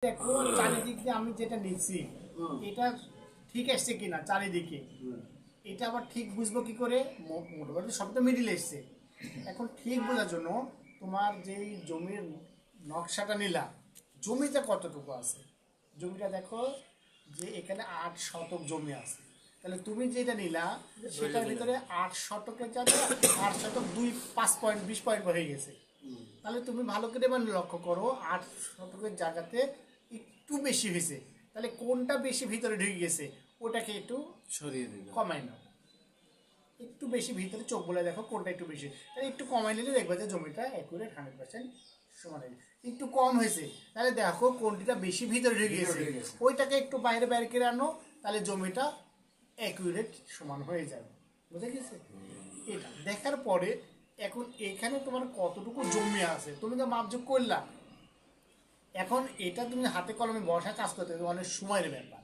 দেখো চারিদিক দিয়ে আমি যেটা নিচ্ছি এটা ঠিক আসছে কিনা চারিদিকে, এটা আবার ঠিক বুঝবো কি করে? মোটামুটি সব তো মিডিল এসছে। এখন ঠিক বোঝার জন্য তোমার যেই জমির নকশাটা নিলা, জমিতে কতটুকু আছে, জমিটা দেখো যে এখানে 8 শতক জমি আছে। তাহলে তুমি যেটা নিলা সেটার ভিতরে 8 শতকের যাতে 8 শতক 5 পয়েন্ট হয়ে গেছে। তাহলে তুমি ভালো করে মানে লক্ষ্য করো, 8 শতকের জায়গাতে একটু বেশি হয়েছে। তাহলে কোনটা বেশি ভিতরে ঢুকে গেছে ওটাকে একটু সরিয়ে দিল। কমাই নাও। একটু বেশি ভিতরে চোখ বলে দেখো কোনটা একটু বেশি, তাহলে একটু কমাই নিলে দেখবে যে জমিটা অ্যাকুরেট 100% সমান হয়েছে। একটু কম হয়েছে তাহলে দেখো কোনটা বেশি ভিতরে ঢুকে গেছে, ওইটাকে একটু বাইরে বাইরে করে আনো, তাহলে জমিটা অ্যাকুরেট সমান হয়ে যাবে। বুঝে গেছে? এটা দেখার পরে এখন এখানে তোমার কতটুকু জমি আছে তুমি তো মাপযোগ করলা। এখন এটা তুমি হাতে কলমে বসা কাজ করতে হবে, অনেক সময়ের ব্যাপার।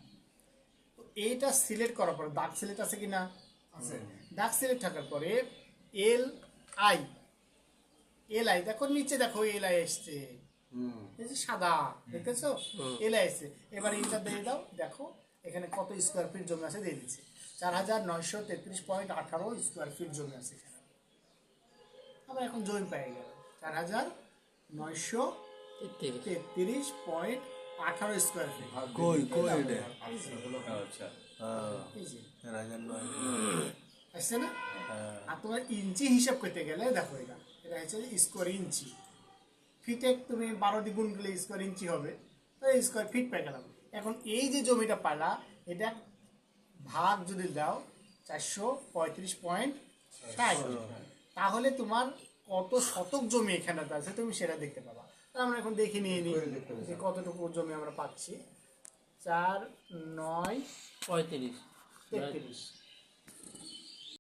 তো এইটা সিলেক্ট করার পরে দাগ সিলেক্ট আছে কিনা, আছে। দাগ সিলেক্ট থাকার পরে এল আই, এল আই দেখো নিচে দেখো এল আই এসছে, এই যে সাদা দেখতেছো এল আই এসছে। এবার এটা দিয়ে দাও, দেখো এখানে কত স্কোয়ার ফিট জমি আছে দিয়ে দিচ্ছে, 4933.18 স্কোয়ার ফিট জমি আছে এখানে। আমরা এখন জমি পেয়ে গেল 4933.18 স্কোয়ার ফিট। কই কই এটা? আচ্ছা এই যে 4900 আসছে না? আর তোমার ইঞ্চি হিসাব করতে গেলে দেখো এটা এটা হচ্ছে স্কোয়ার ইঞ্চি। ফিটে তুমি 12 দিয়ে গুণ করলে স্কোয়ার ইঞ্চি হবে, তো স্কোয়ার ফিট পেয়ে গেলাম। এখন এই যে জমিটা পালা এটা ভাগ যদি দাও 435.60, তাহলে তোমার কত শতক জমি এখানটাতে আছে তুমি সেটা দেখতে পাবা। তো আমরা এখন দেখে নিয়ে নিই যে কতটুকু জমি আমরা পাচ্ছি। 4 9 35 33